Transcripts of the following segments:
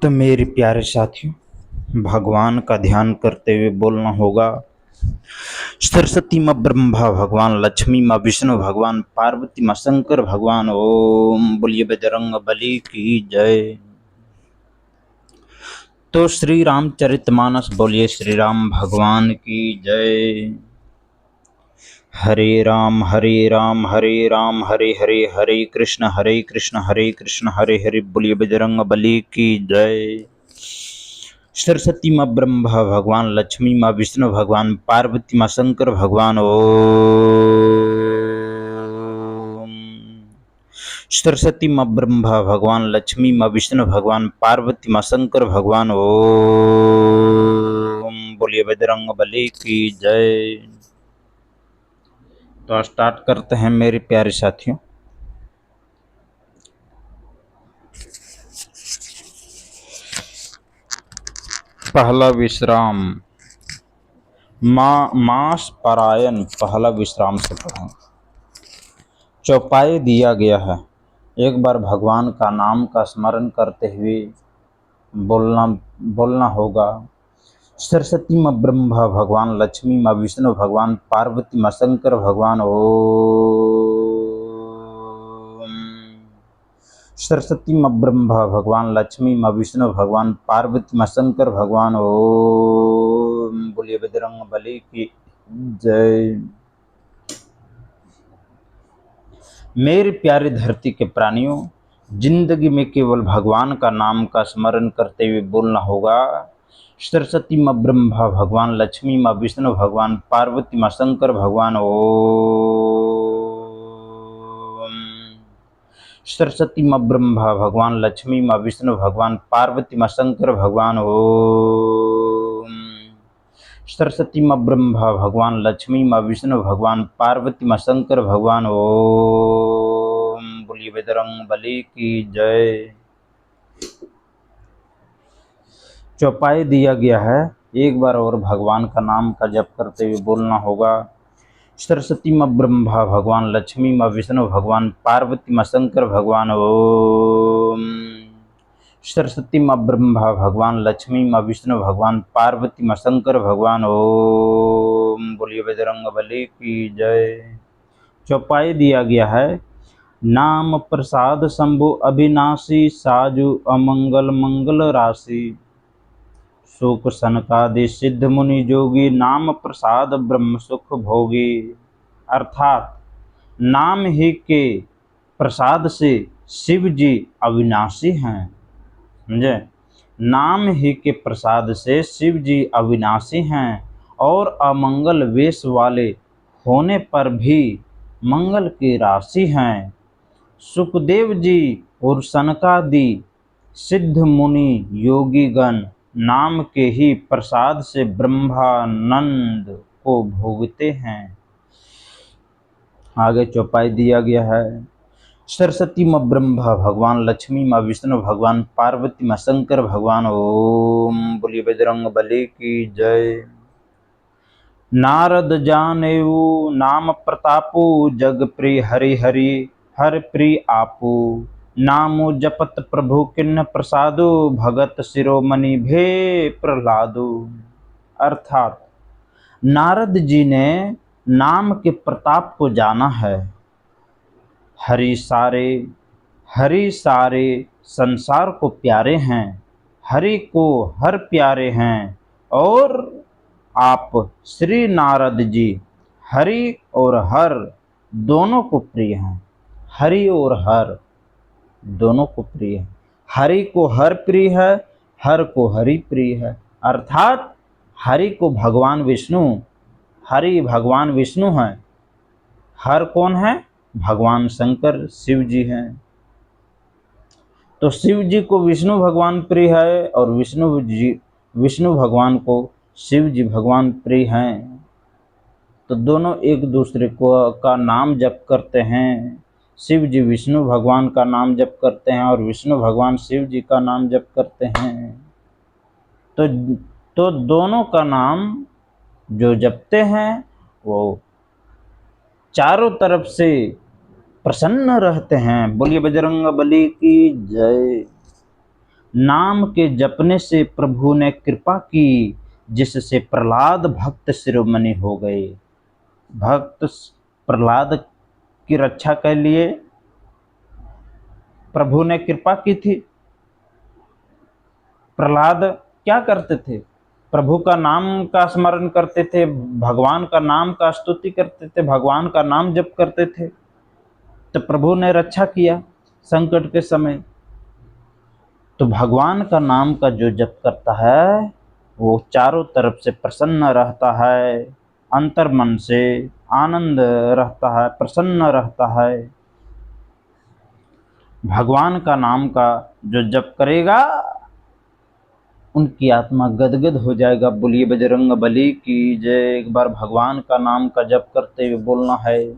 तो मेरे प्यारे साथियों, भगवान का ध्यान करते हुए बोलना होगा। सरस्वती माँ ब्रह्मा भगवान, लक्ष्मी माँ विष्णु भगवान, पार्वती माँ शंकर भगवान। ओम बोलिए बजरंग बली की जय। तो श्री रामचरितमानस बोलिए श्री राम भगवान की जय। हरे राम हरे राम हरे हरे हरे कृष्ण हरे कृष्ण हरे हरे। बोलिए बजरंग बली की जय। सरस्वती माँ ब्रह्मा भगवान, लक्ष्मी माँ विष्णु भगवान, पार्वती माँ शंकर भगवान। ओम। सरस्वती माँ ब्रह्मा भगवान, लक्ष्मी माँ विष्णु भगवान, पार्वती माँ शंकर भगवान। ओम बोलिए बजरंग बली की जय। तो स्टार्ट करते हैं मेरे प्यारे साथियों। पहला विश्राम, मास परायण। पहला विश्राम से पढ़ें। चौपाई दिया गया है। एक बार भगवान का नाम का स्मरण करते हुए बोलना होगा। सरस्वती माँ ब्रह्मा भगवान, लक्ष्मी माँ विष्णु भगवान, पार्वती माँ शंकर भगवान। ओम। सरस्वती माँ ब्रह्मा भगवान, लक्ष्मी माँ विष्णु भगवान, पार्वती माँ शंकर भगवान। ओम बोलिए बजरंग बली की जय। मेरे प्यारे धरती के प्राणियों, जिंदगी में केवल भगवान का नाम का स्मरण करते हुए बोलना होगा। सरस्वती माँ ब्रह्मा भगवान, लक्ष्मी माँ विष्णु भगवान, पार्वती माँ शंकर भगवान। ओम। सरस्वती माँ ब्रह्मा भगवान, लक्ष्मी माँ विष्णु भगवान, पार्वती माँ शंकर भगवान। ओम। सरस्वती माँ ब्रह्मा भगवान, लक्ष्मी माँ विष्णु भगवान, पार्वती माँ शंकर भगवान। ओम बोलिए बजरंग बली की जय। चौपाई दिया गया है। एक बार और भगवान का नाम का जप करते हुए बोलना होगा। सरस्वती माँ ब्रह्मा भगवान, लक्ष्मी माँ विष्णु भगवान, पार्वती माँ शंकर भगवान। ओम। सरस्वती माँ ब्रह्मा भगवान, लक्ष्मी माँ विष्णु भगवान, पार्वती माँ शंकर भगवान। ओम बोलिए बजरंग बली की जय। चौपाई दिया गया है। नाम प्रसाद शंभु अविनाशी, साजु अमंगल मंगल राशि। सुख सनकादि सिद्ध मुनि जोगी, नाम प्रसाद ब्रह्म सुख भोगी। अर्थात नाम ही के प्रसाद से शिव जी अविनाशी हैं। समझे? नाम ही के प्रसाद से शिव जी अविनाशी हैं और अमंगल वेश वाले होने पर भी मंगल की राशि हैं। सुखदेव जी और सनकादि सिद्ध मुनि योगीगण नाम के ही प्रसाद से ब्रह्मानंद को भोगते हैं। आगे चौपाई दिया गया है। सरस्वती माँ ब्रह्मा भगवान, लक्ष्मी माँ विष्णु भगवान, पार्वती माँ शंकर भगवान। ओम बोलिए बजरंग बली की जय। नारद जानेऊ नाम प्रतापु, जग प्रिय हरि हरि हर प्रिय आपू। नामो जपत प्रभु किन्न प्रसादु, भगत शिरोमणि भे प्रहलादु। अर्थात नारद जी ने नाम के प्रताप को जाना है। हरि सारे संसार को प्यारे हैं, हरि को हर प्यारे हैं। और आप श्री नारद जी हरि और हर दोनों को प्रिय हैं। हरि और हर दोनों को प्रिय है। हरि को हर प्रिय है, हर को हरि प्रिय है। अर्थात हरि को भगवान विष्णु, हरि भगवान विष्णु हैं। हर कौन है? भगवान शंकर शिव जी हैं। तो शिव जी को विष्णु भगवान प्रिय है और विष्णु भगवान को शिव जी भगवान प्रिय हैं। तो दोनों एक दूसरे का नाम जप करते हैं। शिव जी विष्णु भगवान का नाम जप करते हैं और विष्णु भगवान शिव जी का नाम जप करते हैं। तो दोनों का नाम जो जपते हैं वो चारों तरफ से प्रसन्न रहते हैं। बोलिए बजरंग बली की जय। नाम के जपने से प्रभु ने कृपा की, जिससे प्रहलाद भक्त शिरोमणि हो गए। भक्त प्रहलाद की रक्षा के लिए प्रभु ने कृपा की थी। प्रहलाद क्या करते थे? प्रभु का नाम का स्मरण करते थे, भगवान का नाम का स्तुति करते थे, भगवान का नाम जप करते थे, तो प्रभु ने रक्षा किया संकट के समय। तो भगवान का नाम का जो जप करता है वो चारों तरफ से प्रसन्न रहता है, अंतर मन से आनंद रहता है, प्रसन्न रहता है। भगवान का नाम का जो जप करेगा उनकी आत्मा गदगद हो जाएगा। बोलिए बजरंग बली की जय। एक बार भगवान का नाम का जप करते हुए बोलना है,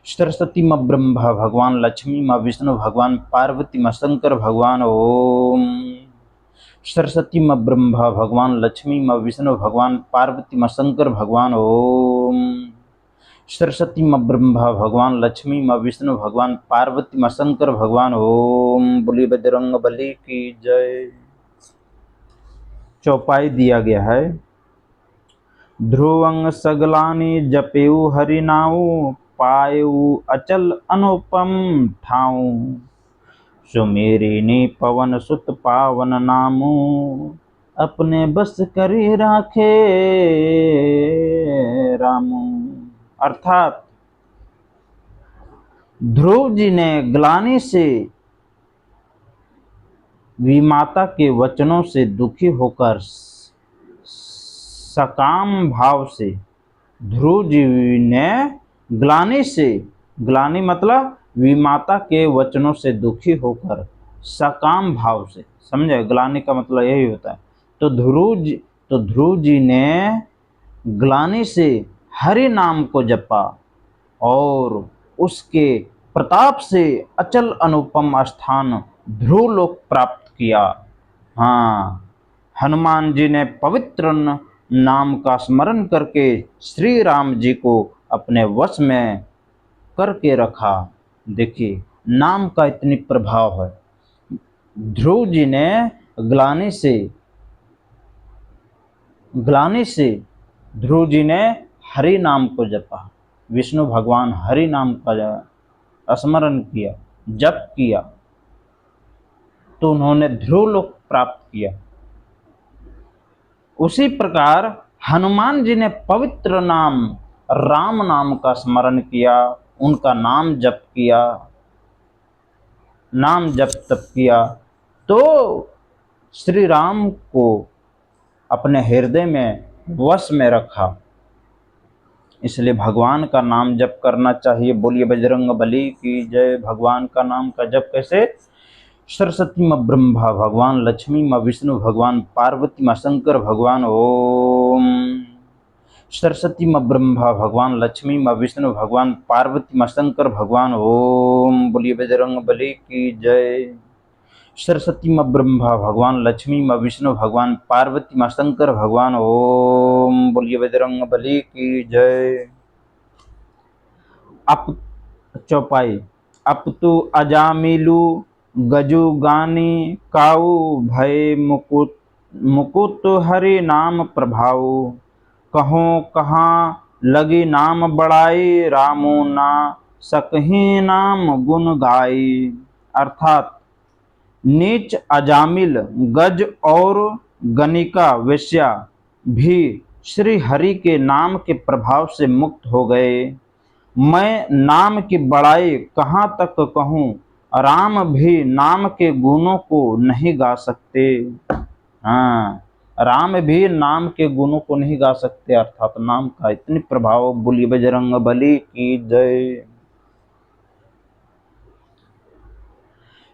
सरस्वती माँ ब्रह्मा, भगवान लक्ष्मी माँ विष्णु, भगवान पार्वती माँ शंकर भगवान ओम। सरस्वती माँ ब्रह्मा, भगवान लक्ष्मी माँ विष्णु, भगवान पार्वती माँ शंकर भगवान ओम। सरस्वती माँ ब्रह्मा, भगवान लक्ष्मी माँ विष्णु, भगवान पार्वती माँ शंकर भगवान ओम। बोलिए बजरंग बली की जय। चौपाई दिया गया है, ध्रुवंग सगलानी जपेऊ हरिनाऊ, पायऊ अचल अनुपम ठाऊ, सुमेरिनी पवन सुत पावन नामू, अपने बस करी राखे रामू। अर्थात ध्रुव जी ने ग्लानि से विमाता के वचनों से दुखी होकर सकाम भाव से, ध्रुव जी ने ग्लानि से, ग्लानि मतलब विमाता के वचनों से दुखी होकर सकाम भाव से, समझे? ग्लानि का मतलब यही होता है। तो ध्रुव जी ने ग्लानि से हरि नाम को जपा और उसके प्रताप से अचल अनुपम स्थान ध्रुवलोक प्राप्त किया। हाँ, हनुमान जी ने पवित्र नाम का स्मरण करके श्री राम जी को अपने वश में करके रखा। देखिए नाम का इतनी प्रभाव है। ध्रुव जी ने ग्लानि से ध्रुव जी ने हरि नाम को जपा, विष्णु भगवान हरि नाम का स्मरण किया, जप किया, तो उन्होंने ध्रुवलोक प्राप्त किया। उसी प्रकार हनुमान जी ने पवित्र नाम राम नाम का स्मरण किया, उनका नाम जप किया, नाम जप तप किया, तो श्री राम को अपने हृदय में वश में रखा। इसलिए भगवान का नाम जप करना चाहिए। बोलिए बजरंग बली की जय। भगवान का नाम का जप कैसे? सरस्वती माँ ब्रह्मा, भगवान लक्ष्मी माँ विष्णु, भगवान पार्वती माँ शंकर भगवान ओम। सरस्वती माँ ब्रह्मा, भगवान लक्ष्मी माँ विष्णु, भगवान पार्वती माँ शंकर भगवान ओम। बोलिए बजरंग बली की जय। सरस्वती माँ ब्रह्मा, भगवान लक्ष्मी माँ विष्णु, भगवान पार्वती माँ शंकर भगवान ओम। बोलिए बजरंग बली की जय। अप चौपाई, अप तु अजामिलु गजु गानी, काऊ भय मुकुट हरि नाम प्रभाऊ, कहो कहाँ लगी नाम बड़ाई, रामो ना सकही नाम गुण गाई। अर्थात नीच अजामिल, गज और गणिका वेश्या भी श्री हरि के नाम के प्रभाव से मुक्त हो गए। मैं नाम की बड़ाई कहाँ तक कहूँ, राम भी नाम के गुणों को नहीं गा सकते। हाँ, राम भी नाम के गुणों को नहीं गा सकते, अर्थात नाम का इतनी प्रभाव। बोलिए बजरंग बली की जय।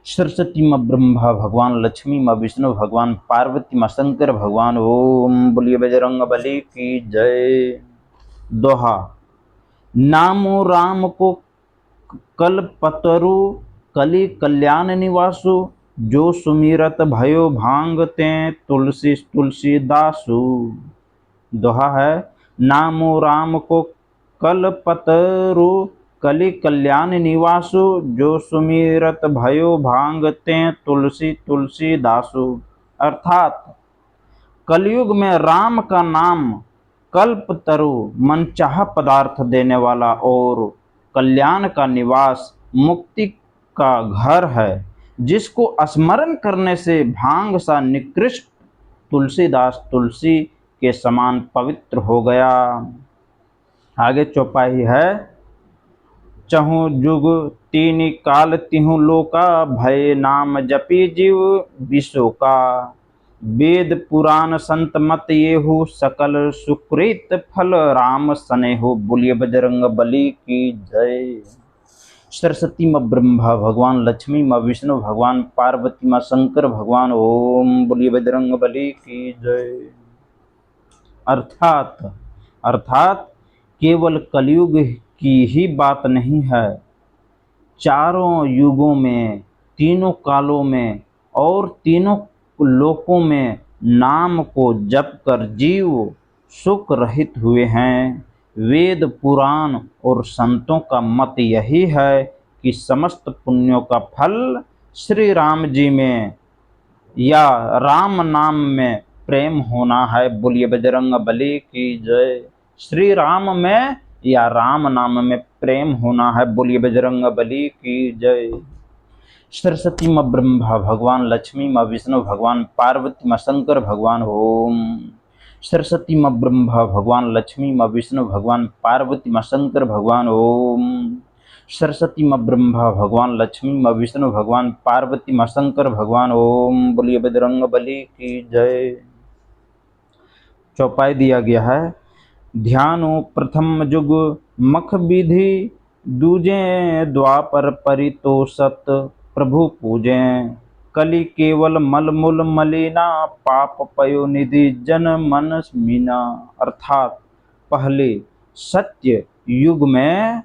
सरस्वती माँ ब्रह्मा, भगवान लक्ष्मी माँ विष्णु, भगवान पार्वती माँ शंकर भगवान ओम। बोलिए बजरंग बली की जय। दोहा, नामो राम को कलपतरु, कलि कल्याण निवासु, जो सुमिरत भयो भांगते, तुलसी तुलसीदासु। दोहा है, नामो राम को कलपतरु, कलि कल्याण निवासु, जो सुमिरत भयो भांगते तुलसी तुलसीदासु। अर्थात कलयुग में राम का नाम कल्पतरु, मनचाहा पदार्थ देने वाला और कल्याण का निवास, मुक्ति का घर है, जिसको स्मरण करने से भांग सा निकृष्ट तुलसीदास तुलसी के समान पवित्र हो गया। आगे चौपाई है, चहु जुग तीन काल तिहु लोका, भय नाम जपी जीव विशो का। वेद पुराण संत मत येहु, सकल सुकृत फल राम सनेहु। बोलिए बजरंग बली की जय। सरस्वती माँ ब्रह्मा भगवान, लक्ष्मी माँ विष्णु भगवान, पार्वती माँ शंकर भगवान। ओम बोलिए बजरंग बली की जय। अर्थात केवल कलयुग की ही बात नहीं है, चारों युगों में, तीनों कालों में और तीनों लोकों में नाम को जप कर जीव सुख रहित हुए हैं। वेद पुराण और संतों का मत यही है कि समस्त पुण्यों का फल श्री राम जी में या राम नाम में प्रेम होना है। बोलिए बजरंग बली की जय। श्री राम में या राम नाम में प्रेम होना है। बोलिए बजरंग बली की जय। सरस्वती माँ ब्रह्मा भगवान, लक्ष्मी माँ विष्णु भगवान, पार्वती माँ शंकर भगवान। ओम सरस्वती माँ ब्रह्मा भगवान, लक्ष्मी माँ विष्णु भगवान, पार्वती माँ शंकर भगवान। ओम सरस्वती माँ ब्रह्मा भगवान, लक्ष्मी माँ विष्णु भगवान, पार्वती माँ शंकर भगवान। ओम बोलिए बजरंग बली की जय। चौपाई दिया गया है, ध्यानो प्रथम जुग मख विधि, दूजे द्वापर परितोषत प्रभु पूजे। कलि केवल मल मूल मलिना, पाप पयो निधि जन मन मीना। अर्थात पहले सत्य युग में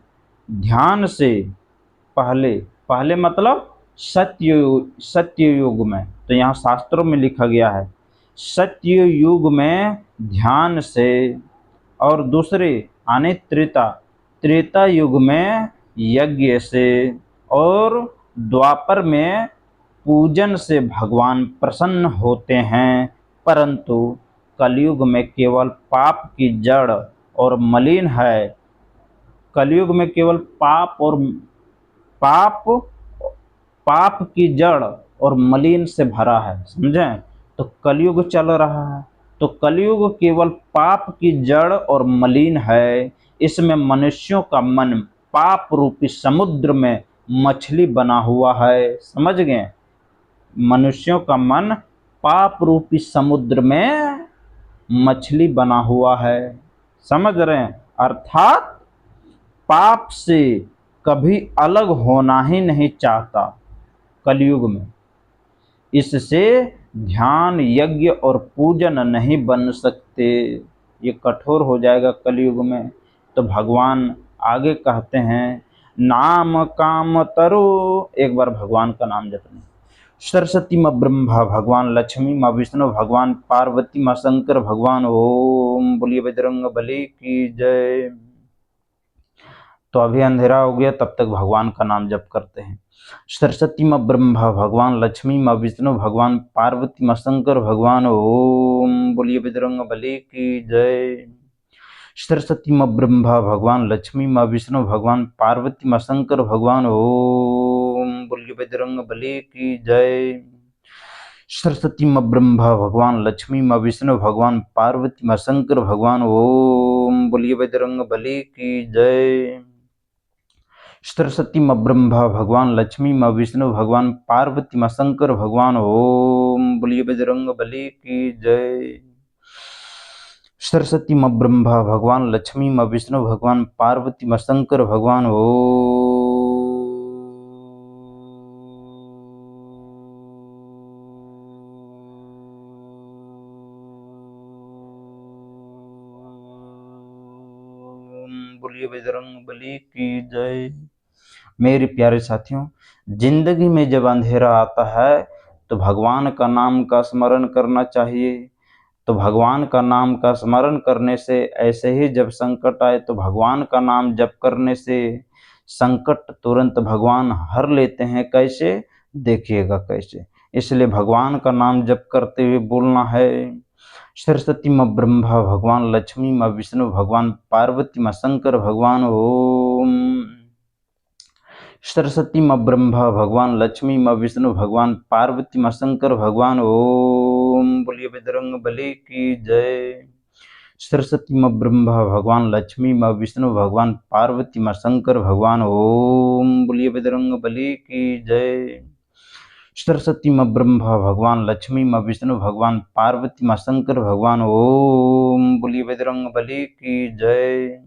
ध्यान से, पहले मतलब सत्य युग में, तो यहाँ शास्त्रों में लिखा गया है सत्य युग में ध्यान से, और दूसरे आने त्रेता युग में यज्ञ से, और द्वापर में पूजन से भगवान प्रसन्न होते हैं। परंतु कलयुग में केवल पाप की जड़ और मलिन है। कलयुग में केवल पाप की जड़ और मलिन से भरा है, समझें। तो कलयुग चल रहा है, तो कलयुग केवल पाप की जड़ और मलिन है। इसमें मनुष्यों का मन पाप रूपी समुद्र में मछली बना हुआ है, समझ गए। मनुष्यों का मन पाप रूपी समुद्र में मछली बना हुआ है, समझ रहे हैं। अर्थात पाप से कभी अलग होना ही नहीं चाहता कलयुग में। इससे ध्यान, यज्ञ और पूजन नहीं बन सकते, ये कठोर हो जाएगा कलयुग में। तो भगवान आगे कहते हैं, नाम काम तरो, एक बार भगवान का नाम जपने। सरस्वती माँ ब्रह्मा भगवान, लक्ष्मी माँ विष्णु भगवान, पार्वती माँ शंकर भगवान। ओम बोलिए बजरंग बली की जय। तो अभी अंधेरा हो गया, तब तक भगवान का नाम जप करते हैं। सरस्वती माँ ब्रह्मा भगवान, लक्ष्मी माँ विष्णु भगवान, पार्वती माँ शंकर भगवान। ओम बोलिए बजरंग बली की जय। सरस्वती माँ ब्रह्मा भगवान, लक्ष्मी माँ विष्णु भगवान, पार्वती माँ शंकर भगवान। ओम बोलिए बजरंग बली की जय। सरस्वती माँ ब्रह्मा भगवान, लक्ष्मी माँ विष्णु भगवान, पार्वती माँ शंकर भगवान। ओम बोलिए बजरंग बली की जय। सरस्वती माँ ब्रह्मा भगवान, लक्ष्मी माँ विष्णु भगवान, पार्वती माँ शंकर भगवान। ओम बोलिए बजरंग बली की जय। सरस्वती माँ ब्रह्मा भगवान, लक्ष्मी माँ विष्णु भगवान, पार्वती माँ शंकर भगवान। बोलिए बजरंग बली की जय। मेरे प्यारे साथियों, जिंदगी में जब अंधेरा आता है तो भगवान का नाम का स्मरण करना चाहिए। तो भगवान का नाम का स्मरण करने से, ऐसे ही जब संकट आए तो भगवान का नाम जप करने से संकट तुरंत भगवान हर लेते हैं। कैसे? देखिएगा कैसे। इसलिए भगवान का नाम जप करते हुए बोलना है, सरस्वती माँ ब्रह्मा भगवान, लक्ष्मी माँ विष्णु भगवान, पार्वती माँ शंकर भगवान ओम। सरस्वती माँ ब्रह्मा भगवान, लक्ष्मी माँ विष्णु भगवान, पार्वती माँ शंकर भगवान ओम। बोलिए बजरंग बली की जय। सरस्वती माँ ब्रह्मा भगवान, लक्ष्मी माँ विष्णु भगवान, पार्वती माँ शंकर भगवान ओम। बोलिए बजरंग बली की जय। सरस्वती माँ ब्रह्मा भगवान, लक्ष्मी माँ विष्णु भगवान, पार्वती माँ शंकर भगवान ओम। बोलिए बजरंग बली की जय।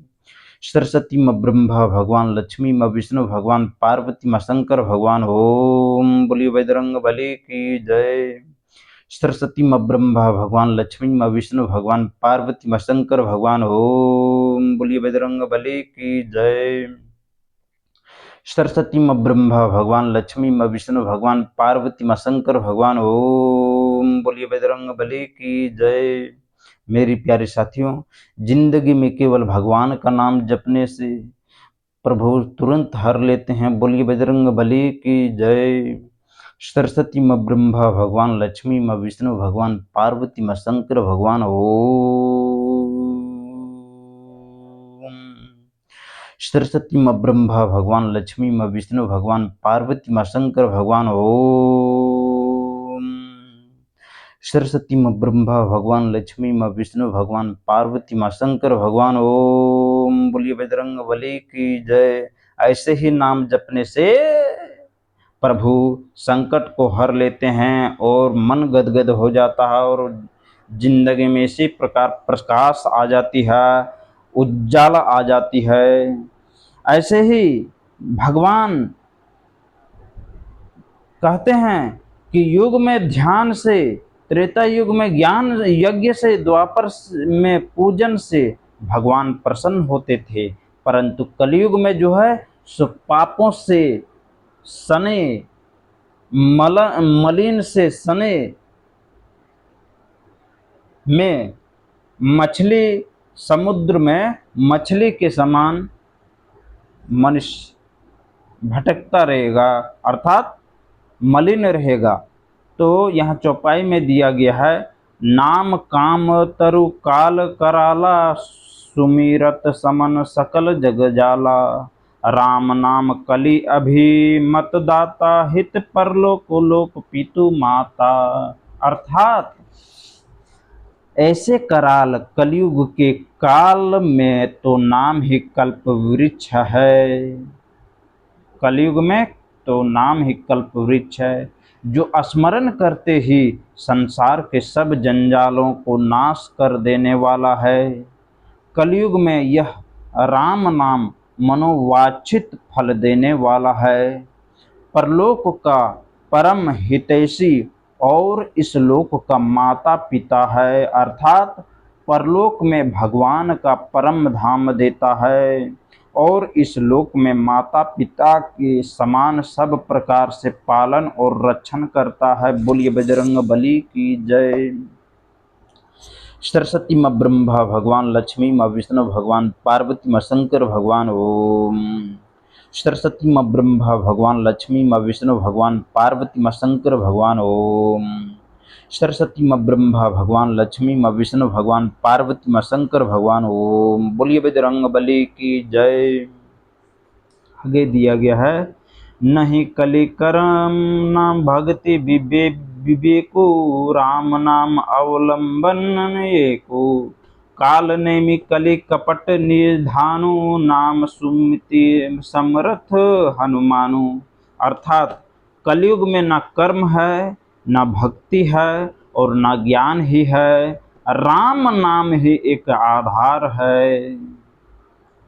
सरस्वती माँ ब्रह्मा भगवान, लक्ष्मी माँ विष्णु भगवान, पार्वती माँ शंकर भगवान ओम। बोलिए बजरंग बली की जय। सरस्वती माँ ब्रह्मा भगवान, लक्ष्मी माँ विष्णु भगवान, पार्वती माँ शंकर भगवान ओम। बोलिए बजरंग बली की जय। सरस्वती माँ ब्रह्मा भगवान, लक्ष्मी माँ विष्णु भगवान, पार्वती माँ शंकर भगवान ओम। बोलिए बजरंग बली की जय। मेरी प्यारे साथियों, जिंदगी में केवल भगवान का नाम जपने से प्रभु तुरंत हर लेते हैं। बोलिए बजरंग बली की जय। सरस्वती माँ ब्रह्मा भगवान, लक्ष्मी माँ विष्णु भगवान, पार्वती माँ शंकर भगवान ओम। सरस्वती माँ ब्रह्मा भगवान, लक्ष्मी माँ विष्णु भगवान, पार्वती माँ शंकर भगवान ओम। सरस्वती माँ ब्रह्मा भगवान, लक्ष्मी माँ विष्णु भगवान, पार्वती माँ शंकर भगवान ओम। बोलिए बजरंग बली की जय। ऐसे ही नाम जपने से प्रभु संकट को हर लेते हैं और मन गदगद हो जाता है और जिंदगी में इसी प्रकार प्रकाश आ जाती है, उज्जाला आ जाती है। ऐसे ही भगवान कहते हैं कि युग में ध्यान से, त्रेता युग में ज्ञान यज्ञ से, द्वापर में पूजन से भगवान प्रसन्न होते थे, परंतु कलयुग में जो है सो पापों से सने, मलिन से सने में मछली, समुद्र में मछली के समान मनुष्य भटकता रहेगा, अर्थात मलिन रहेगा। तो यहाँ चौपाई में दिया गया है, नाम काम तरु काल कराला, सुमिरत समन सकल जग जाला, राम नाम कलि अभिमत दाता, हित परलोक लोक पितु माता। अर्थात ऐसे कराल कलयुग के काल में तो नाम ही कल्प वृक्ष है। कलयुग में तो नाम ही कल्प वृक्ष है, जो स्मरण करते ही संसार के सब जंजालों को नाश कर देने वाला है। कलयुग में यह राम नाम मनोवांछित फल देने वाला है, परलोक का परम हितैषी और इस लोक का माता पिता है। अर्थात परलोक में भगवान का परम धाम देता है और इस लोक में माता पिता के समान सब प्रकार से पालन और रक्षण करता है। बोलिए बजरंग बली की जय। सरस्वती माँ ब्रह्मा भगवान, लक्ष्मी माँ विष्णु भगवान, पार्वती माँ शंकर भगवान ओम। सरस्वती माँ ब्रह्मा भगवान, लक्ष्मी माँ विष्णु भगवान, पार्वती माँ शंकर भगवान ओम। सरस्वती माँ ब्रह्मा भगवान, लक्ष्मी माँ विष्णु भगवान, पार्वती माँ शंकर भगवान ओम। बोलिए बजरंग बली की जय। आगे दिया गया है, नहीं कलि करम नाम भक्ति विवेको, राम नाम अवलंबन एको, काल नेमि कलि कपट निर्धानु, नाम सुमिति समरथ हनुमानु। अर्थात कलयुग में ना कर्म है, ना भक्ति है और ना ज्ञान ही है, राम नाम ही एक आधार है।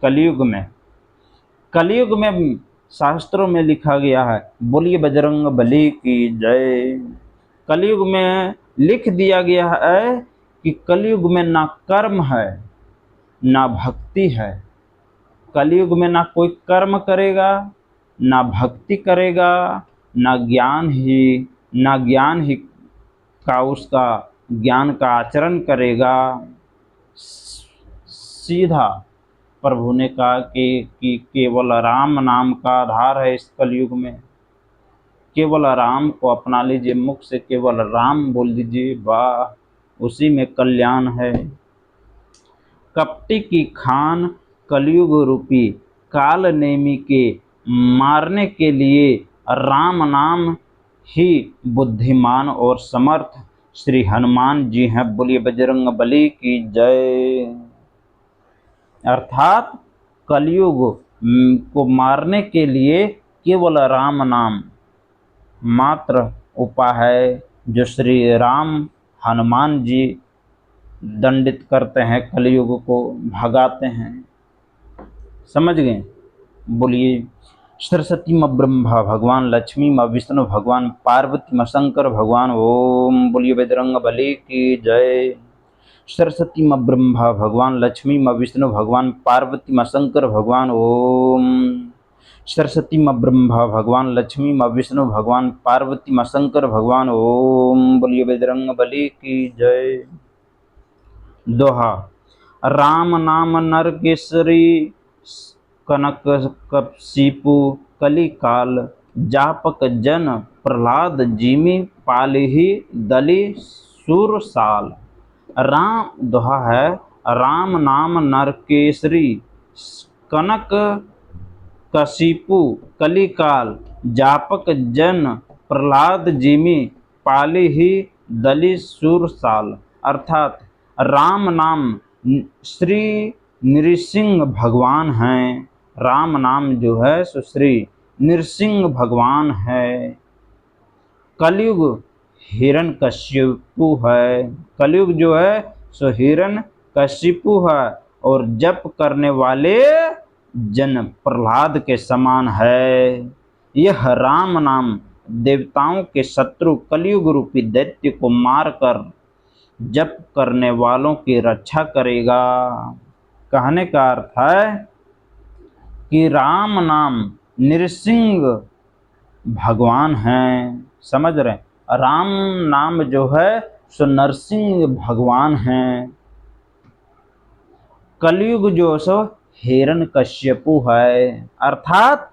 कलयुग में शास्त्रों में लिखा गया है, बोलिए बजरंग बली की जय। कलयुग में लिख दिया गया है कि कलयुग में ना कर्म है, ना भक्ति है। कलयुग में ना कोई कर्म करेगा, ना भक्ति करेगा, ना ज्ञान ही का उसका ज्ञान का आचरण करेगा। सीधा प्रभु ने कहा कि केवल राम नाम का आधार है इस कलयुग में, केवल राम को अपना लीजिए, मुख से केवल राम बोल दीजिए, वाह उसी में कल्याण है। कपटी की खान कलयुग रूपी काल नेमी के मारने के लिए राम नाम ही बुद्धिमान और समर्थ श्री हनुमान जी हैं। बोलिए बजरंग बली की जय। अर्थात कलयुग को मारने के लिए केवल राम नाम मात्र उपाय है, जो श्री राम हनुमान जी दंडित करते हैं, कलयुग को भगाते हैं। समझ गए। बोलिए सरस्वती माँ ब्रह्मा भगवान, लक्ष्मी माँ विष्णु भगवान, पार्वती माँ शंकर भगवान। ओम बोलिए बजरंग बली की जय। सरस्वती माँ ब्रह्मा भगवान, लक्ष्मी माँ विष्णु भगवान, पार्वती माँ शंकर भगवान। ओम सरस्वती माँ ब्रह्मा भगवान, लक्ष्मी माँ विष्णु भगवान, पार्वती माँ शंकर भगवान। ओम बोलिए बजरंग बली की जय। दोहा। राम नाम नर केसरी, कनक कपसीपु कली काल, जापक जन प्रहलाद जिमि पालिहि दली सुरसाल। राम दोहा है, राम नाम नर केसरी, कनक कशिपु कलिकाल, जापक जन प्रहलाद जिमि पालिहि दली सुरसाल। अर्थात राम नाम श्री नृसिंह भगवान हैं। राम नाम जो है सो श्री नृसिंह भगवान है। कलयुग हिरण्यकशिपु है। कलयुग जो है सो हिरण्यकशिपु है और जप करने वाले जन प्रहलाद के समान है। यह राम नाम देवताओं के शत्रु कलयुग रूपी दैत्य को मारकर जप करने वालों की रक्षा करेगा। कहने का अर्थ है कि राम नाम नृसिंह भगवान हैं। समझ रहे हैं, राम नाम जो है सो नरसिंह भगवान हैं। कलयुग जो सो हिरण्यकश्यपु है। अर्थात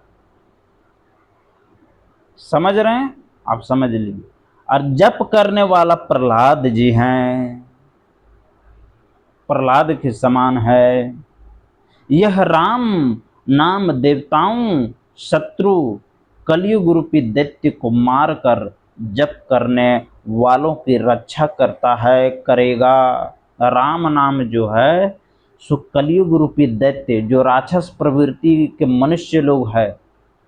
समझ रहे हैं, आप समझ लीजिए। और जप करने वाला प्रहलाद जी हैं, प्रहलाद के समान है। यह राम नाम देवताओं शत्रु कलयुग रूपी दैत्य को मारकर जप करने वालों की रक्षा करता है, करेगा। राम नाम जो है सो कलयुग रूपी दैत्य, जो राक्षस प्रवृत्ति के मनुष्य लोग है,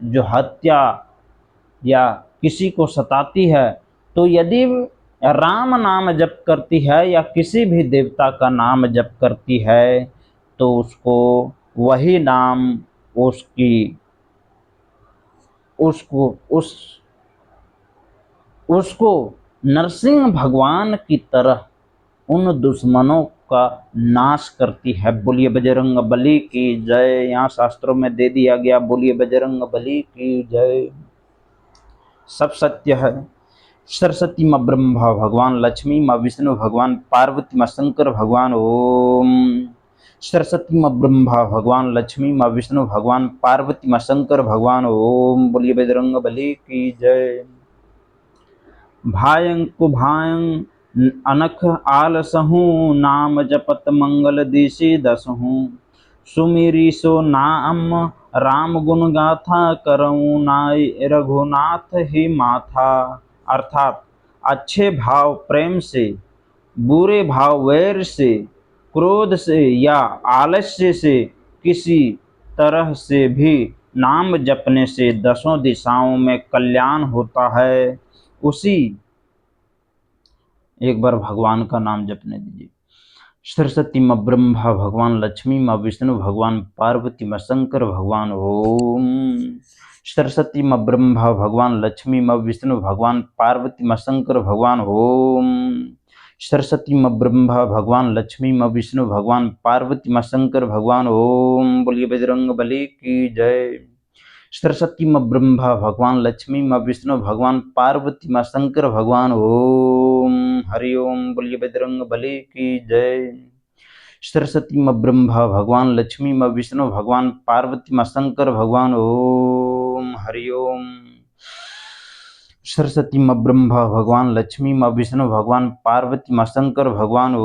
जो हत्या या किसी को सताती है, तो यदि राम नाम जप करती है या किसी भी देवता का नाम जप करती है, तो उसको वही नाम उसको नरसिंह भगवान की तरह उन दुश्मनों का नाश करती है। बोलिए बजरंग बली की जय। यहाँ शास्त्रों में दे दिया गया, बोलिए बजरंग बली की जय। सब सत्य है। सरस्वती माँ ब्रह्मा भगवान, लक्ष्मी माँ विष्णु भगवान, पार्वती माँ शंकर भगवान। ओम सरस्वती माँ ब्रह्मा भगवान, लक्ष्मी माँ विष्णु भगवान, पार्वती माँ शंकर भगवान। ओम बोलिए बजरंग बली की जय। भायं कुभायं अनख आलसहु, नाम जपत मंगल दिशि दसहु। सुमिरी सो नाम राम गुण गाथा, करऊँ नाई रघुनाथ ही माथा। अर्थात अच्छे भाव प्रेम से, बुरे भाव वैर से, क्रोध से या आलस्य से, किसी तरह से भी नाम जपने से दसों दिशाओं में कल्याण होता है। उसी एक बार भगवान का नाम जपने दीजिए। सरस्वती माँ ब्रह्मा भगवान, लक्ष्मी माँ विष्णु भगवान, पार्वती माँ शंकर भगवान। ओम सरस्वती माँ ब्रह्मा भगवान, लक्ष्मी माँ विष्णु भगवान, पार्वती माँ शंकर भगवान। ओम सरस्वती माँ ब्रह्मा भगवान, लक्ष्मी माँ विष्णु भगवान, पार्वती माँ शंकर भगवान। ओम बोलिए बजरंग बली की जय। सरस्वती माँ ब्रह्मा भगवान, लक्ष्मी माँ विष्णु भगवान, पार्वती माँ शंकर भगवान। ओम हरि ओम बोलिए बजरंग बली की जय। सरस्वती माँ ब्रह्मा भगवान, लक्ष्मी माँ विष्णु भगवान, पार्वती माँ शंकर भगवान। ओम हरि ओम। सरस्वती माँ ब्रह्मा भगवान, लक्ष्मी माँ विष्णु भगवान, पार्वती माँ शंकर भगवान।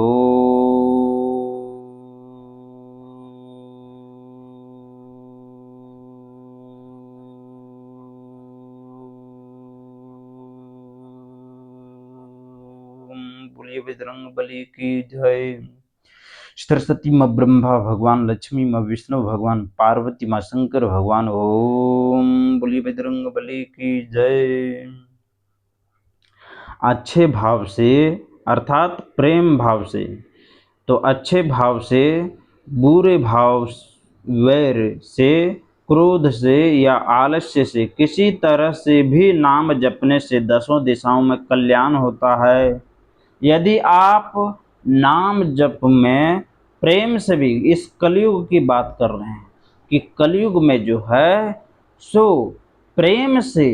बोलिए बजरंग बली की जय। सरस्वती माँ ब्रह्मा भगवान, लक्ष्मी माँ विष्णु भगवान, पार्वती माँ शंकर भगवान। ओम बोलिए बजरंग बली की जय। अच्छे भाव से अर्थात प्रेम भाव से, तो अच्छे भाव से, बुरे भाव, वैर से, क्रोध से या आलस्य से, किसी तरह से भी नाम जपने से दसों दिशाओं में कल्याण होता है। यदि आप नाम जप में प्रेम से भी, इस कलयुग की बात कर रहे हैं कि कलयुग में जो है सो प्रेम से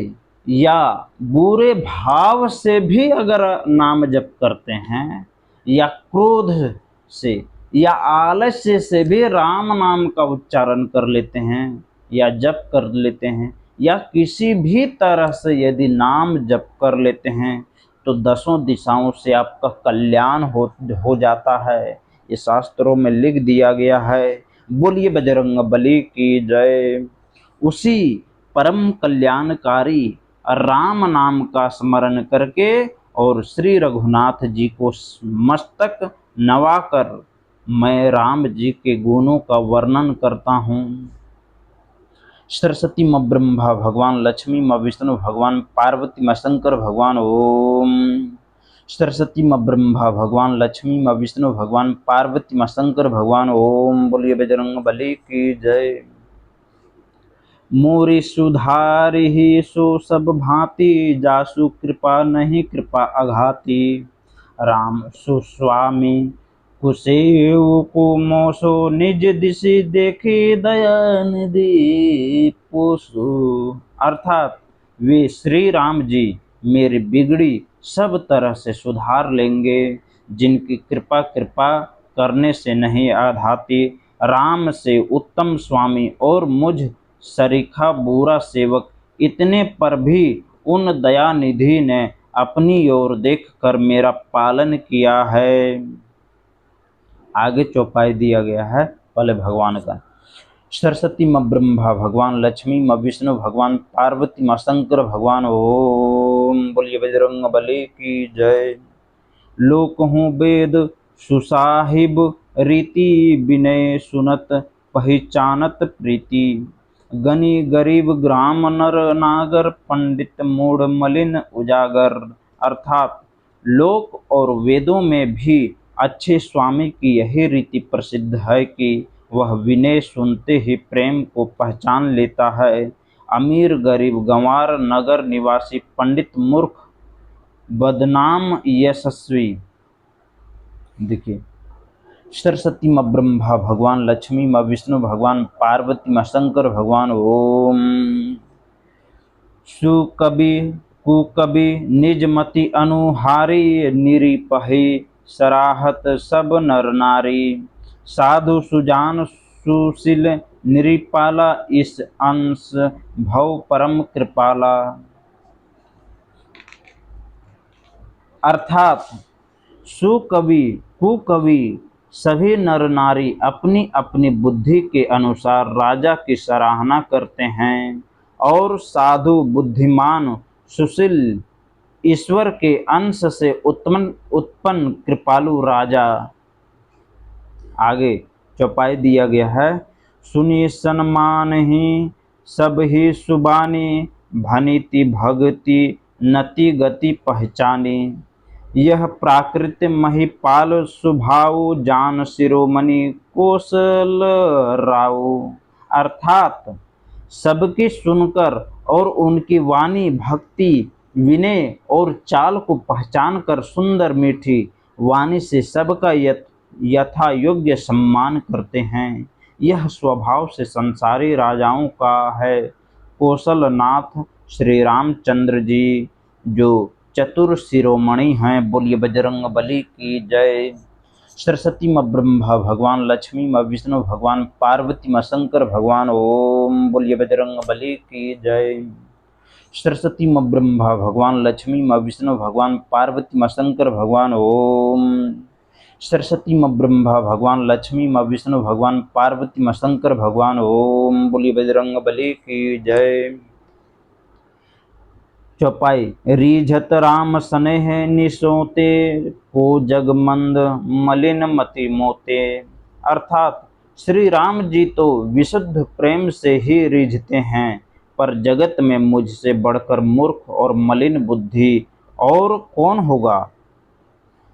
या बुरे भाव से भी अगर नाम जप करते हैं या क्रोध से या आलस्य से भी राम नाम का उच्चारण कर लेते हैं या जप कर लेते हैं या किसी भी तरह से यदि नाम जप कर लेते हैं तो दसों दिशाओं से आपका कल्याण हो जाता है। ये शास्त्रों में लिख दिया गया है। बोलिए बजरंग बली की जय। उसी परम कल्याणकारी राम नाम का स्मरण करके और श्री रघुनाथ जी को मस्तक नवाकर मैं राम जी के गुणों का वर्णन करता हूँ। सरस्वती माँ ब्रह्मा भगवान, लक्ष्मी माँ विष्णु भगवान, पार्वती माँ शंकर भगवान। ओम। सरस्वती माँ ब्रह्मा भगवान, लक्ष्मी माँ विष्णु भगवान, पार्वती माँ शंकर भगवान। ओम बोलिए बजरंग बली की जय। मोरी सुधारी ही सो सब भांति, जासु कृपा नहीं कृपा अघाती। राम सुस्वामी कुसेव को मोसो, निज दिशि देखे दया निधि पोसो। अर्थात वे श्री राम जी मेरी बिगड़ी सब तरह से सुधार लेंगे, जिनकी कृपा करने से नहीं आधाती। राम से उत्तम स्वामी और मुझ सरीखा बुरा सेवक, इतने पर भी उन दयानिधि ने अपनी ओर देखकर मेरा पालन किया है। आगे चौपाई दिया गया है पहले भगवान का। सरस्वती माँ ब्रह्मा भगवान, लक्ष्मी माँ विष्णु भगवान, पार्वती माँ शंकर भगवान। ओम बोलिए बजरंग बली की जय। लोक हूँ वेद सुसाहिब रीति, विनय सुनत पहचानत प्रीति। गनी गरीब ग्राम नर नागर, पंडित मूढ़ मलिन उजागर। अर्थात लोक और वेदों में भी अच्छे स्वामी की यही रीति प्रसिद्ध है कि वह विनय सुनते ही प्रेम को पहचान लेता है। अमीर गरीब, गंवार, नगर निवासी, पंडित मूर्ख, बदनाम यशस्वी। देखिए, सरस्वती माँ ब्रह्मा भगवान, लक्ष्मी माँ विष्णु भगवान, पार्वती माँ शंकर भगवान। ओम। सुकवि कुकवि निज मति अनुहारी, निरीपहि सराहत सब नर नारी। साधु सुजान सुशील निरीपाला, इस अंश भव परम कृपाला। अर्थात सुकवि कुकवि सभी नर नारी अपनी अपनी बुद्धि के अनुसार राजा की सराहना करते हैं, और साधु बुद्धिमान सुशील ईश्वर के अंश से उत्पन्न कृपालु राजा। आगे चौपाई दिया गया है। सुनी सन्मान ही सब ही सुबानी, भनीति भगति नति गति पहचानी। यह प्राकृत महिपाल सुभाऊ, जान शिरोमणि कौशल राऊ। अर्थात सबकी सुनकर और उनकी वाणी, भक्ति, विनय और चाल को पहचान कर सुंदर मीठी वाणी से सबका यथा योग्य सम्मान करते हैं। यह स्वभाव से संसारी राजाओं का है। कौशलनाथ श्री रामचंद्र जी जो चतुर शिरोमणि हैं। बोलिए बजरंग बली की जय। सरस्वती माँ ब्रह्मा भगवान, लक्ष्मी माँ विष्णु भगवान, पार्वती माँ शंकर भगवान। ओम बोलिए बजरंग बली की जय। सरस्वती माँ ब्रह्मा भगवान, लक्ष्मी माँ विष्णु भगवान, पार्वती माँ शंकर भगवान। ओम सरस्वती माँ ब्रह्मा भगवान, लक्ष्मी माँ विष्णु भगवान, पार्वती माँ शंकर भगवान। ओम बोलिए बजरंग बली की जय। चौपाई। रीझत राम स्नेह निसोते, को जगमंद मलिन मति मोते। अर्थात श्री राम जी तो विशुद्ध प्रेम से ही रीझते हैं, पर जगत में मुझसे बढ़कर मूर्ख और मलिन बुद्धि और कौन होगा।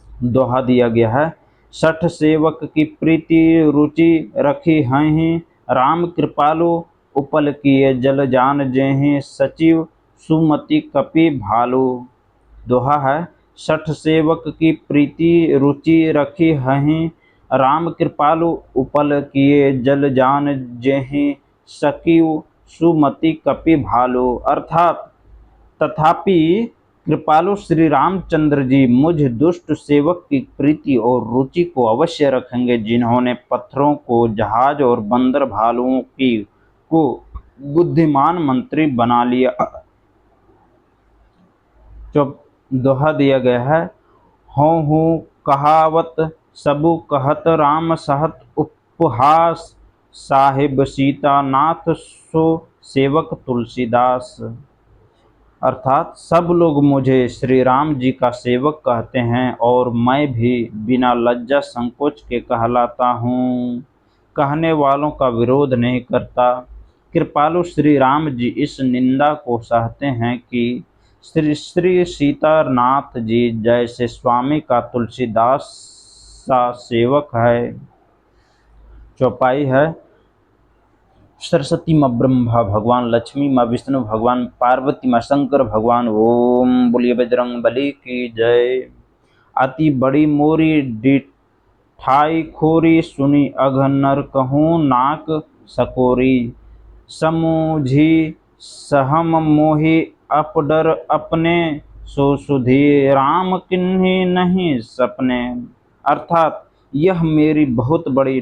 दोहा दिया गया है। सठ सेवक की प्रीति रुचि रखी हैं, राम कृपालु उपल किए जल जान जेहि, सचिव सुमति कपि भालू। दोहा है। सठ सेवक की प्रीति रुचि रखी हैं, राम कृपालु उपल किए जल जान जेहि, सचिव सुमति कपि भालू। अर्थात तथापि कृपालु श्री रामचंद्र जी मुझ दुष्ट सेवक की प्रीति और रुचि को अवश्य रखेंगे, जिन्होंने पत्थरों को जहाज और बंदर भालुओं की को बुद्धिमान मंत्री बना लिया। जो दोहा दिया गया है। हूँ कहावत सबु कहत, राम सहत उपहास, साहिब सीता नाथ सो सेवक तुलसीदास। अर्थात सब लोग मुझे श्री राम जी का सेवक कहते हैं और मैं भी बिना लज्जा संकोच के कहलाता हूँ, कहने वालों का विरोध नहीं करता। कृपालु श्री राम जी इस निंदा को सहते हैं कि श्री श्री सीतानाथ जी जैसे स्वामी का तुलसीदास सा सेवक है। चौपाई है। सरस्वती माँ ब्रह्मा भगवान, लक्ष्मी माँ विष्णु भगवान, पार्वती माँ शंकर भगवान। ओम बोलिए बजरंग बली की जय। अति बड़ी मोरी डिठाई खोरी, सुनी अघ नर कहूँ नाक सकोरी। समूझी सहम मोहि अपडर अपने, सो सुधी राम किन्हीं नहीं सपने। अर्थात यह मेरी बहुत बड़ी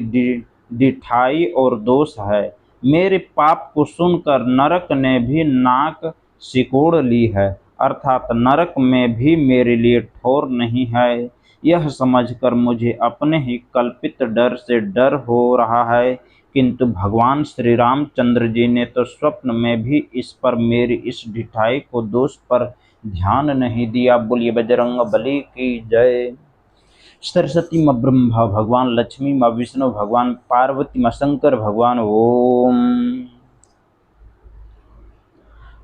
डिठाई और दोष है। मेरे पाप को सुनकर नरक ने भी नाक सिकोड़ ली है, अर्थात नरक में भी मेरे लिए ठौर नहीं है। यह समझकर मुझे अपने ही कल्पित डर से डर हो रहा है, किंतु भगवान श्री रामचंद्र जी ने तो स्वप्न में भी इस पर मेरी इस ढिठाई को दोष पर ध्यान नहीं दिया। बोलिए बजरंग बली की जय। सरस्वती माँ ब्रह्मा भगवान, लक्ष्मी माँ विष्णु भगवान, पार्वती माँ शंकर भगवान। ओम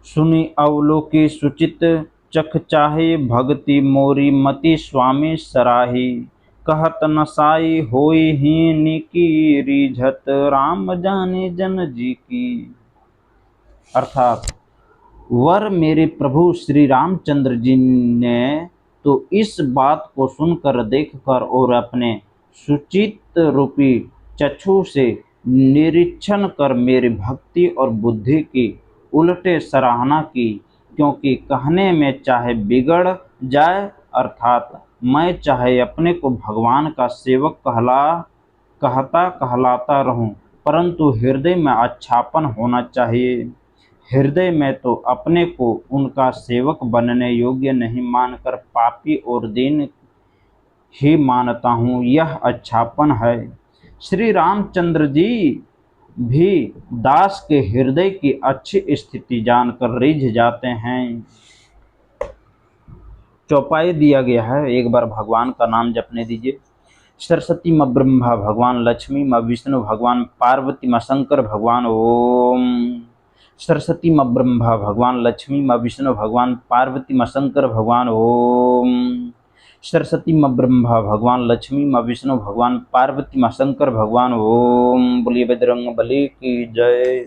सुनि अवलोकी सुचित चख चाहे, भक्ति मोरी मति स्वामी सराही। कहत नसाई होई हीन की, रीझत राम जाने जन जी की। अर्थात वर मेरे प्रभु श्री रामचंद्र जी ने तो इस बात को सुनकर, देखकर और अपने सुचित रूपी चक्षु से निरीक्षण कर मेरी भक्ति और बुद्धि की उलटे सराहना की, क्योंकि कहने में चाहे बिगड़ जाए, अर्थात मैं चाहे अपने को भगवान का सेवक कहलाता रहूं, परंतु हृदय में अच्छापन होना चाहिए। हृदय में तो अपने को उनका सेवक बनने योग्य नहीं मानकर पापी और दीन ही मानता हूँ, यह अच्छापन है। श्री रामचंद्र जी भी दास के हृदय की अच्छी स्थिति जानकर रिझ जाते हैं। चौपाई दिया गया है। एक बार भगवान का नाम जपने दीजिए। सरस्वती माँ ब्रह्मा भगवान, लक्ष्मी माँ विष्णु भगवान, पार्वती माँ शंकर भगवान। ओम सरस्वती माँ ब्रह्मा भगवान, लक्ष्मी माँ विष्णु भगवान, पार्वती माँ शंकर भगवान। ओम सरस्वती माँ ब्रह्मा भगवान, लक्ष्मी माँ विष्णु भगवान, पार्वती माँ शंकर भगवान। ओम बोलिए बजरंग बली की जय।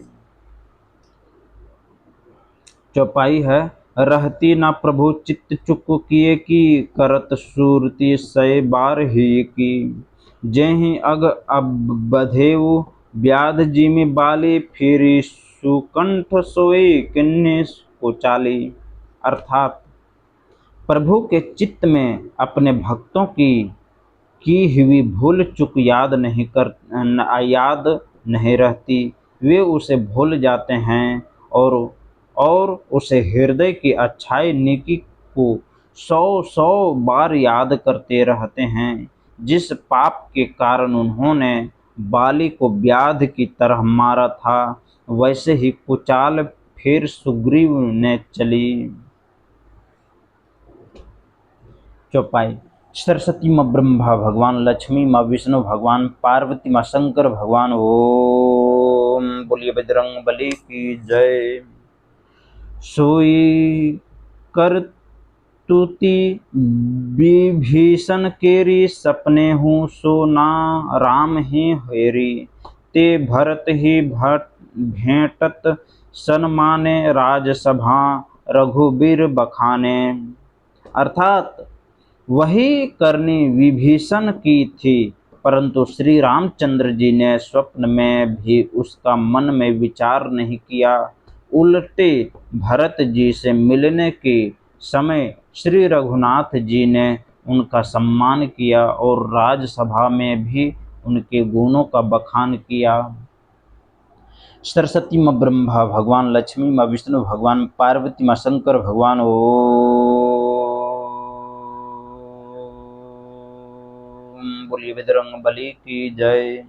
चौपाई है। रहती ना प्रभु चित्त चुक किए की, करत सूरती सै बार ही की। जेहि अग अब बधेउ व्याध जिमि बाली, फिरी सुकंठ सोई किन्ने को चाली। अर्थात प्रभु के चित्त में अपने भक्तों की की हुई भूल चूक याद नहीं रहती। वे उसे भूल जाते हैं और उसे हृदय की अच्छाई नेकी को 100 बार याद करते रहते हैं। जिस पाप के कारण उन्होंने बाली को व्याध की तरह मारा था, वैसे ही कुचाल फिर सुग्रीव ने चली। चौपाई। सरस्वती माँ ब्रह्मा भगवान, लक्ष्मी माँ विष्णु भगवान, पार्वती माँ शंकर भगवान। ओम बोलिए बजरंग बली की जय। सोई कर तुति विभीषण केरी, सपने हूँ सो ना राम ही हेरी। ते भरत ही भेंटत सन्माने, राजसभा रघुबीर बखाने। अर्थात वही करनी विभीषण की थी, परंतु श्री रामचंद्र जी ने स्वप्न में भी उसका मन में विचार नहीं किया। उल्टे भरत जी से मिलने के समय श्री रघुनाथ जी ने उनका सम्मान किया और राजसभा में भी उनके गुणों का बखान किया। सरस्वती माँ ब्रह्मा भगवान, लक्ष्मी माँ विष्णु भगवान, पार्वती माँ शंकर भगवान। ओम बोलिए बजरंग बली की जय।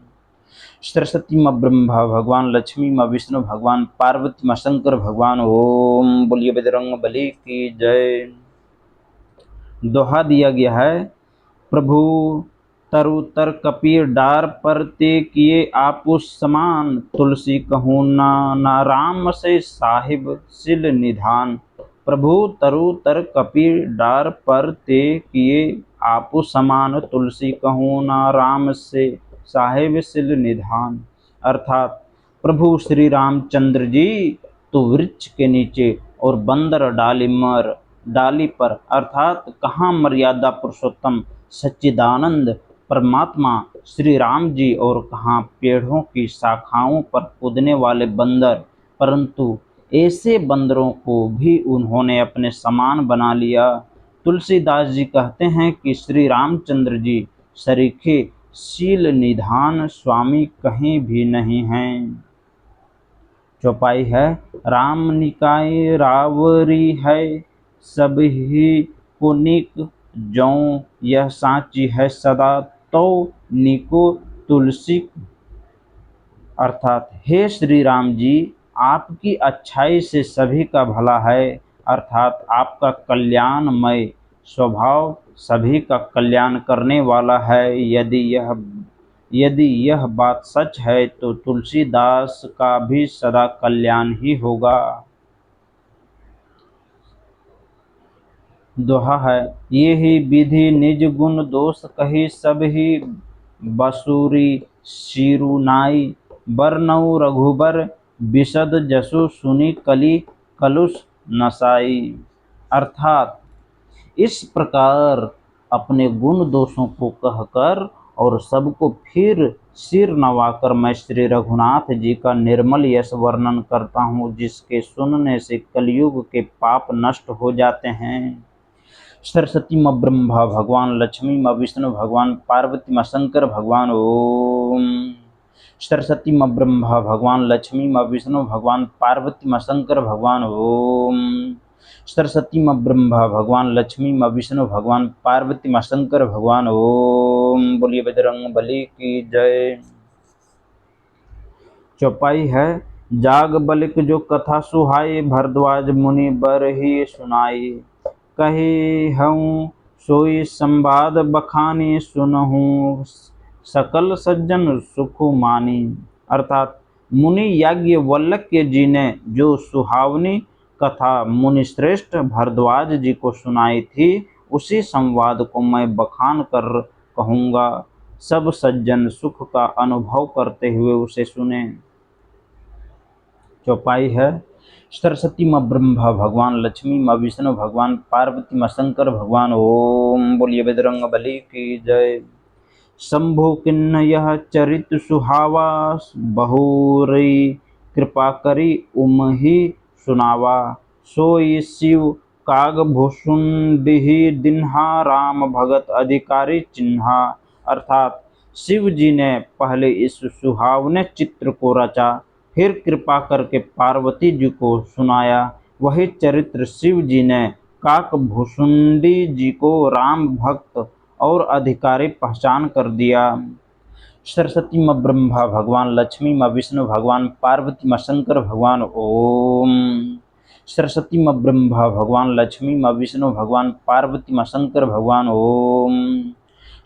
सरस्वती माँ ब्रह्मा भगवान, लक्ष्मी माँ विष्णु भगवान, पार्वती माँ शंकर भगवान। ओम बोलिए बजरंग बली की जय। दोहा दिया गया है। प्रभु तरुतर कपीर डार पर ते किए आपु समान, तुलसी कहूँ ना राम से साहिब सिल निधान। प्रभु तरुतर कपीर डार पर ते किए आपु समान, तुलसी कहूँ ना राम से साहिब सिल निधान। अर्थात प्रभु श्री रामचंद्र जी तो वृक्ष के नीचे और बंदर डाली पर, अर्थात कहाँ मर्यादा पुरुषोत्तम सच्चिदानंद परमात्मा श्री राम जी और कहाँ पेड़ों की शाखाओं पर कूदने वाले बंदर, परंतु ऐसे बंदरों को भी उन्होंने अपने समान बना लिया। तुलसीदास जी कहते हैं कि श्री रामचंद्र जी सरीखे शील निधान स्वामी कहीं भी नहीं हैं। चौपाई है। राम निकाय रावरी है, सब ही को निक जौं यह साची है सदा, तो निको तुलसी। अर्थात हे श्री राम जी, आपकी अच्छाई से सभी का भला है, अर्थात आपका कल्याणमय स्वभाव सभी का कल्याण करने वाला है। यदि यह बात सच है तो तुलसीदास का भी सदा कल्याण ही होगा। दोहा है। ये ही विधि निज गुण दोष कही, सब ही बसुरी शिरुनाई, बरनऊ रघुबर विशद जसु सुनी कली कलुष नसाई। अर्थात इस प्रकार अपने गुण दोषों को कहकर और सबको फिर सिर नवाकर मैं श्री रघुनाथ जी का निर्मल यश वर्णन करता हूँ, जिसके सुनने से कलयुग के पाप नष्ट हो जाते हैं। सरस्वती माँ ब्रह्मा भगवान, लक्ष्मी माँ विष्णु भगवान, पार्वती माँ शंकर भगवान। ओम। सरस्वती माँ ब्रह्मा भगवान, लक्ष्मी माँ विष्णु भगवान, पार्वती माँ शंकर भगवान। ओम। सरस्वती माँ ब्रह्मा भगवान, लक्ष्मी माँ विष्णु भगवान, पार्वती माँ शंकर भगवान। ओम बोलिए बजरंग बली की जय। चौपाई है। जाग बलिक जो कथा सुहाई, भरद्वाज मुनि बर ही सुनाई। कही हूँ सोई संवाद बखानी, सुनहूँ सकल सज्जन सुख मानी। अर्थात मुनि याज्ञवल्क्य जी ने जो सुहावनी कथा मुनि श्रेष्ठ भरद्वाज जी को सुनाई थी, उसी संवाद को मैं बखान कर कहूँगा। सब सज्जन सुख का अनुभव करते हुए उसे सुने। चौपाई है। सरस्वती माँ ब्रह्मा भगवान, लक्ष्मी माँ विष्णु भगवान, पार्वती माँ शंकर भगवान। ओम बोलिए बजरंग बली की जय। शंभु किन्न यह चरित सुहावा, बहुरी कृपा करी उमहि सुनावा। सोई शिव काग भूषुंडिहि दिन्हा, राम भगत अधिकारी चिन्हा। अर्थात शिव जी ने पहले इस सुहावने चित्र को रचा, फिर कृपा करके पार्वती जी को सुनाया। वही चरित्र शिव जी ने काकभूषुंडी जी को राम भक्त और अधिकारी पहचान कर दिया। सरस्वती माँ ब्रह्मा भगवान, लक्ष्मी माँ विष्णु भगवान, पार्वती माँ शंकर भगवान। ओम। सरस्वती माँ ब्रह्मा भगवान, लक्ष्मी माँ विष्णु भगवान, पार्वती माँ शंकर भगवान। ओम।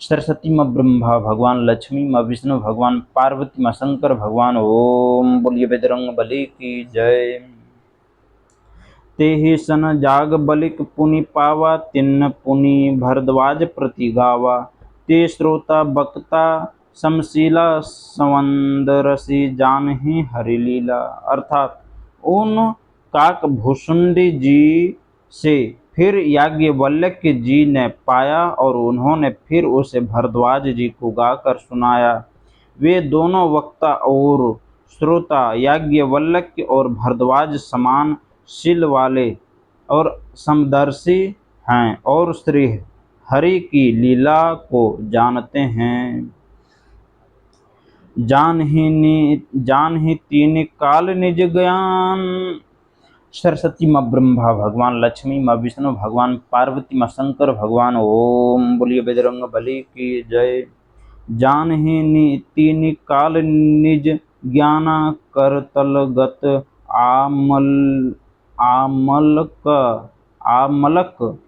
सरस्वती माँ ब्रह्मा भगवान, लक्ष्मी माँ विष्णु भगवान, पार्वती माँ शंकर भगवान। ओम। बोलिए बजरंग बली की जय। तेहि सन जाग बलिक पुनि पावा, तिन्न पुनि भरद्वाज प्रति गावा। ते श्रोता बक्ता समशीला, संवदरसी जानहि हरि लीला। अर्थात उन काकभूषुंडी जी से फिर याज्ञवल्क्य जी ने पाया और उन्होंने फिर उसे भरद्वाज जी को गाकर सुनाया। वे दोनों वक्ता और श्रोता याज्ञवल्क्य और भरद्वाज समान शील वाले और समदर्शी हैं और श्री हरि की लीला को जानते हैं। जान ही तीन काल निज ज्ञान। सरस्वती माँ ब्रह्मा भगवान, लक्ष्मी माँ विष्णु भगवान, पार्वती माँ शंकर भगवान। ओम। बोलिए बजरंग बली की जय। जान ही तीन काल निज ज्ञाना, करतलगत आमलक आमलक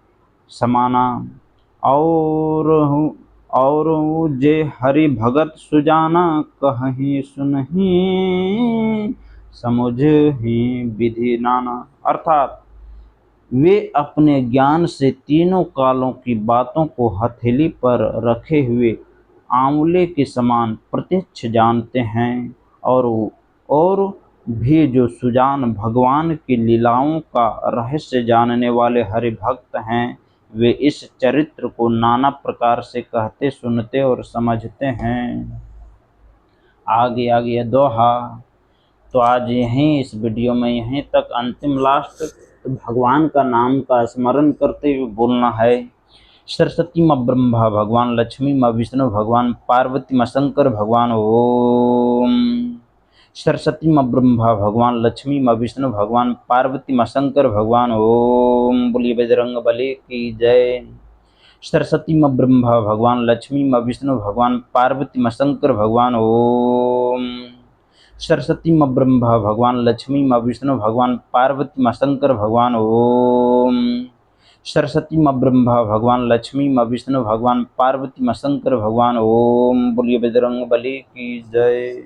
समाना। और जे हरि भगत सुजाना, कहीं सुनहि समुझहि विधि नाना। अर्थात वे अपने ज्ञान से तीनों कालों की बातों को हथेली पर रखे हुए आंवले के समान प्रत्यक्ष जानते हैं और भी जो सुजान भगवान की लीलाओं का रहस्य जानने वाले हरि भक्त हैं, वे इस चरित्र को नाना प्रकार से कहते, सुनते और समझते हैं। आगे दोहा। तो आज यहीं इस वीडियो में यहीं तक, अंतिम लास्ट तो भगवान का नाम का स्मरण करते हुए बोलना है। सरस्वती माँ ब्रह्मा भगवान, लक्ष्मी माँ विष्णु भगवान, पार्वती माँ शंकर भगवान। ओम। सरस्वती माँ ब्रह्मा भगवान, लक्ष्मी माँ विष्णु भगवान, पार्वती माँ शंकर भगवान। ओम। बोलिए बजरंग बली की जय। सरस्वती माँ ब्रह्मा भगवान, लक्ष्मी माँ विष्णु भगवान, पार्वती माँ शंकर भगवान। ओम। सरस्वती माँ ब्रह्मा भगवान, लक्ष्मी माँ विष्णु भगवान, पार्वती माँ शंकर भगवान। ओम। सरस्वती माँ ब्रह्मा भगवान, लक्ष्मी माँ विष्णु भगवान, पार्वती माँ शंकर भगवान। ओम। बोलिए बजरंग बली की जय।